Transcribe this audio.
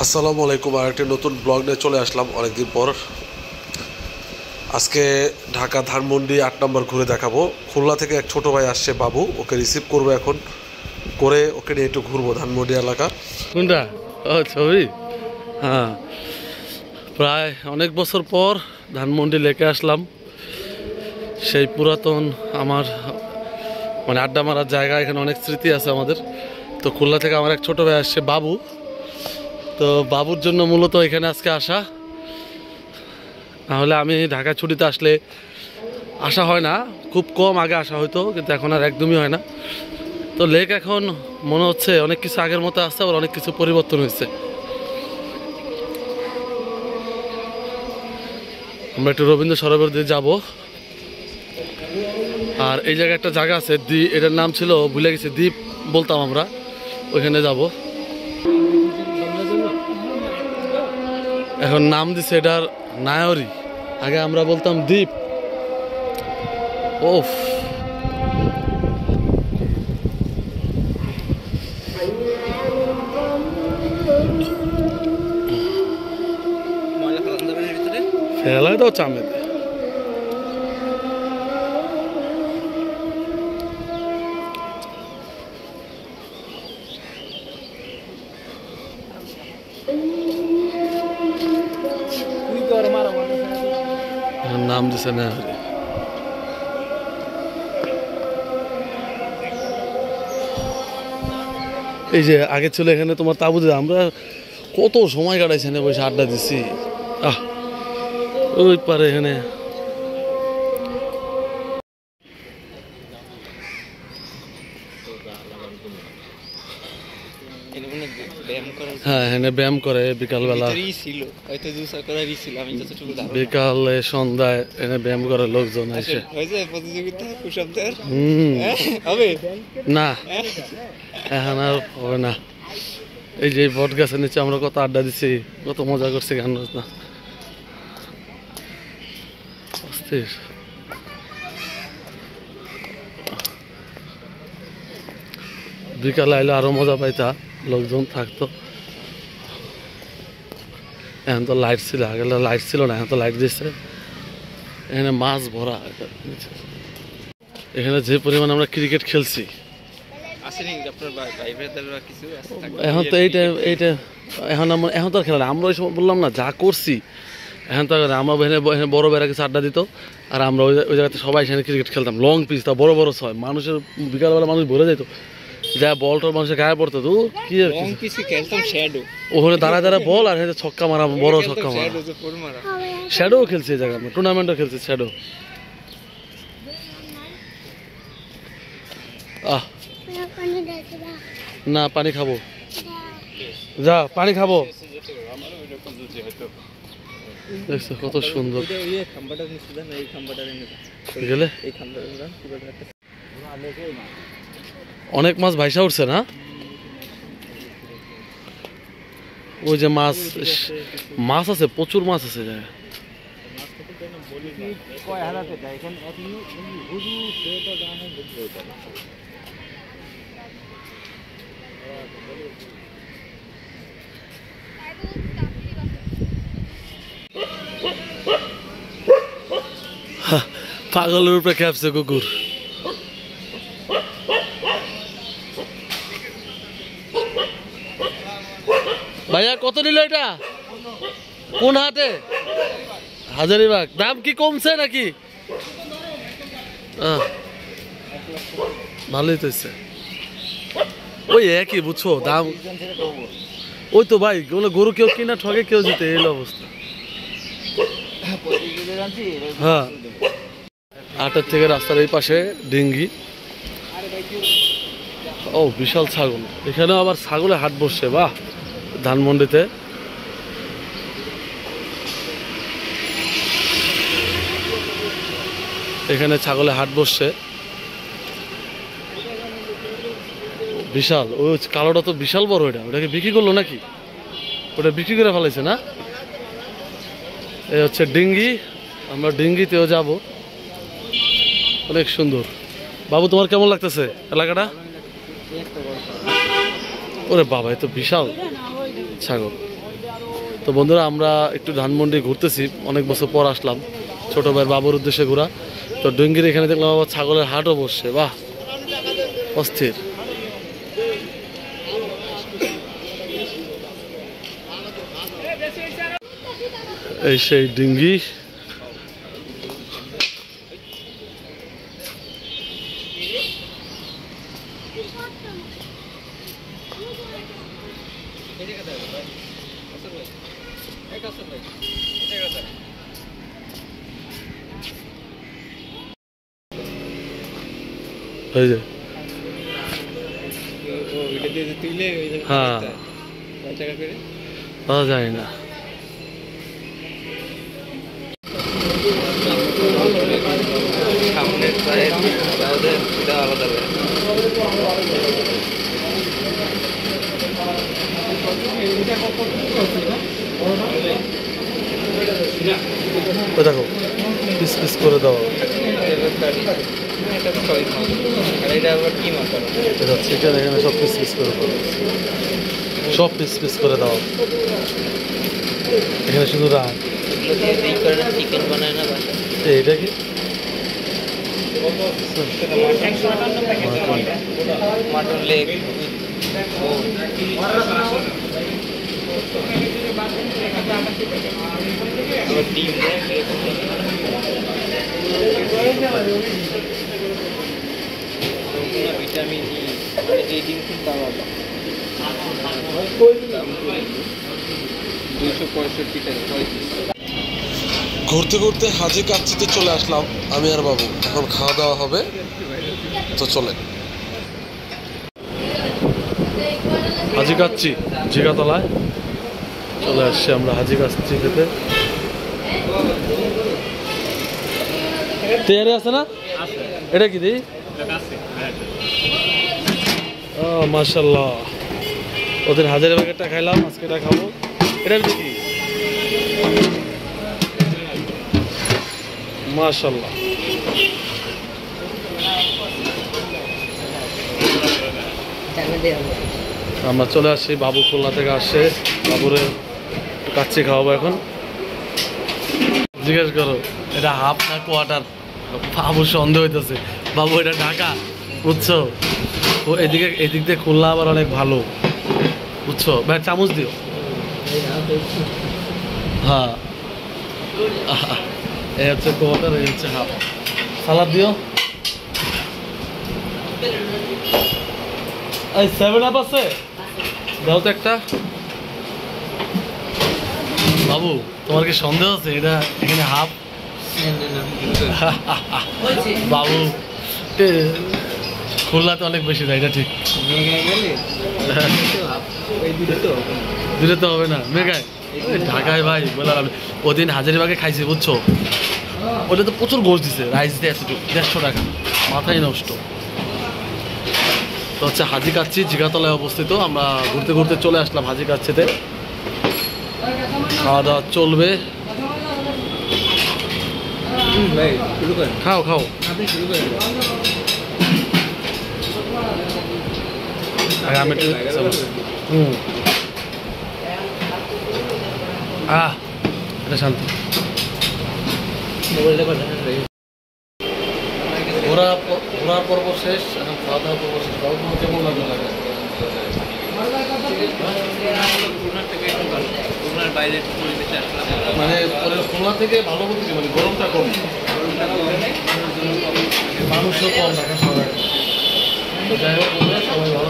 আসসালামু আলাইকুম। আর একটা নতুন ব্লগ নিয়ে চলে আসলাম অনেকদিন পর। আজকে ঢাকা ধানমন্ডি ৮ নম্বর ঘুরে দেখাবো। খুলনা থেকে এক ছোটো ভাই আসছে, বাবু, ওকে রিসিভ করবো এখন, করে ওকে নিয়ে একটু ঘুরবো ধানমন্ডি এলাকা। কোনটা? ও ছবি। হ্যাঁ, প্রায় অনেক বছর পর ধানমন্ডি লেকে আসলাম। সেই পুরাতন আমার আড্ডা মারার জায়গা, এখানে অনেক স্মৃতি আছে আমাদের। তো খুলনা থেকে আমার এক ছোটো ভাই আসছে, বাবু। তো বাবুর জন্য মূলত এখানে আজকে আসা। নাহলে আমি ঢাকায় ছুটিতে আসলে আসা হয় না, খুব কম আগে আসা হয়তো, কিন্তু এখন আর একদমই হয় না। তো লেক এখন মনে হচ্ছে অনেক কিছু আগের মতো আসছে, আবার অনেক কিছু পরিবর্তন হয়েছে। আমরা একটু রবীন্দ্র সরোবর দিয়ে যাবো। আর এই জায়গায় একটা জায়গা আছে, এটার নাম ছিল ভুলে গেছি, দ্বীপ বলতাম আমরা, ওইখানে যাব। এখন নাম দিছে এটার নায়রি, আগে আমরা বলতাম দ্বীপ। ওফ, ফেলায় দাও চামে। নাম দিছে না। এই যে আগে ছিল এখানে তোমার তাবু দিয়ে আমরা কত সময় কাটাইছি, এখানে বসে আড্ডা দিছি। ওই পারে এখানে হ্যাঁ, এখানে ব্যায়াম করে বিকালবেলা, বিকালে সন্ধ্যায় এখানে ব্যায়াম করে লোকজন এসে। না, এখন আর হবে না। এই যে বট গাছের নিচে আমরা কত আড্ডা দিছি, কত মজা করছি, গান বাজনা। বিকালে আইলে আরো মজা পাইতা, লোকজন থাকতো। এখন তো লাইট ছিল, আগে লাইট ছিল না, এখন তো লাইট দিচ্ছে। এখানে মাছ ভরা। এখানে যে পরিমাণ আমরা ক্রিকেট খেলছি, এখন তো এইটা এখন তো আর খেলা না। আমরা ওই সময় বললাম না, যা করছি এখন তো আমরা এখানে বড় বেড়া কিছু আড্ডা দিত, আর আমরা ওই জায়গাতে সবাই সেখানে ক্রিকেট খেলতাম। লং পিচ, তা বড় বড় ছয়, মানুষের বিকালবেলা মানুষ ভরে যেত, যা বল টল মানুষের গায়ে পড়তো। তো কি ওখানে দাঁড়ায় দাঁড়ায় বল, আর ছক্কা মারা, বড় ছক্কা মারা। শ্যাডো খেলছে এই জায়গায়, আমরা টুর্নামেন্টও খেলছি শ্যাডো। না, পানি খাবো, যা পানি খাবো। দেখছো কত সুন্দর গেলে, অনেক মাছ ভাইসা উঠছে না। ওই যে মাছ মাছ আছে, প্রচুর মাছ আছে জায়গায়। পাগলের উপরে খেপছে কুকুর। ভাইয়া কত নিল এটা? কোন হাটে? হাজারিবাগ। দাম কি কমছে নাকি? ভালোই তো, ওই একই, বুঝছো দাম। ওই তো ভাই, গরু কেউ কিনা ঠকে, কেউ জিতে, এই অবস্থা। হ্যাঁ, ৮-এর থেকে রাস্তার এই পাশে ডিঙ্গি। ও বিশাল ছাগল, এখানেও আবার ছাগলের হাট বসছে। বাহ, ধানমন্ডিতে। এখানে ছাগলের হাট বসছে, বিশাল। ওই কালোটা তো বিশাল বড়। ওটাকে বিক্রি করলো নাকি? ওটা বিক্রি করে ফেলাইছে না? এই হচ্ছে ডিঙ্গি, আমরা ডিঙ্গিতেও যাব। অনেক সুন্দর। বাবু, তোমার কেমন লাগতেছে এলাকাটা? ওরে বাবা, এ তো বিশাল ছাগল। তো বন্ধুরা আমরা একটু ধানমন্ডি ঘুরতেছি, অনেক বছর পর আসলাম ছোটো ভাইয়ের বাবুর উদ্দেশ্যে ঘোরা। তো ডুঙ্গির এখানে দেখলাম আবার ছাগলের হাটও বসছে, বাহ অস্থির। এই সেই ডিঙ্গি, এই যে হ্যাঁ পাওয়া যায় না। ওই দেখো পিস পিস করে দাও, চিকেন এখানে সব পিস পিস করে দাও, সব পিস পিস করে দাও। এখানে শুধু রাত চিকেন বানায় না এটা কি মাটন লেগ ডিম ভিটামিন ই, এই ডিম কিন্তু আলাদা 265 টাকা। ঘুরতে ঘুরতে হাজি কাচ্চিতে চলে আসলাম আমি আর বাবু, এখন খাওয়া দাওয়া হবে, তো চলে। হাজি কাচ্চি জিগাতলায় চলে আসছি আমরা হাজি কাচ্চি খেতে। তেয়ারি আছে না, এটা কি দিই? ও মাশাল্লাহ, ওদের হাজারের প্যাকেটটা খাইলাম, আজকে এটা খাবো। এটা কি মাশাল্লাহ। আমরা চলে আসছি, বাবু খুলনা থেকে আসছে, বাবুরে কাচ্চি খাওয়াবো এখন। জিজ্ঞেস করো এটা হাফ না কোয়ার্টার, বাবু সন্দেহ হইতেছে। বাবু এটা ঢাকা, বুঝছো? ও এদিকে এদিক দিয়ে খুলনা আবার অনেক ভালো, বুঝছো? ভাই চামচ দিও। হ্যাঁ এই হচ্ছে কোয়ার্টার, এই হচ্ছে হাফ। সালাদ দিও। এই 7 আপ আছে, দাও তো একটা। বাবু তোমার কি সন্দেহ আছে এটা এখানে হাফ? বাবু খুলনাতে অনেক বেশি দেয়, এটা ঠিক। দিলে তো হবে না মেঘায়, ঢাকায় ভাই বললাম ওদিন হাজারিবাগে খাইছি, বুঝছো? ওটা তো প্রচুর গোশ দিছে, রাইস দিয়ে এতটুকু 150 টাকা, মাথায় নষ্ট। তো হচ্ছে হাজি কাচ্চি জিগাতলায় অবস্থিত। আমরা ঘুরতে ঘুরতে চলে আসলাম হাজি কাচ্চিতে, খাওয়া দাওয়া চলবে। খাও খাও, আমি এটা শান্তি। ঘোরার পর্ব শেষ, এখন খাওয়া দাওয়া পর্ব শেষ। বাবু তোমার কেমন লাগলো? মানে খুলনা থেকে ভালো বলতে কি, মানে গরমটা কম, মানুষও কম, ঢাকা শহরে। যাই হোক সবাই ভালো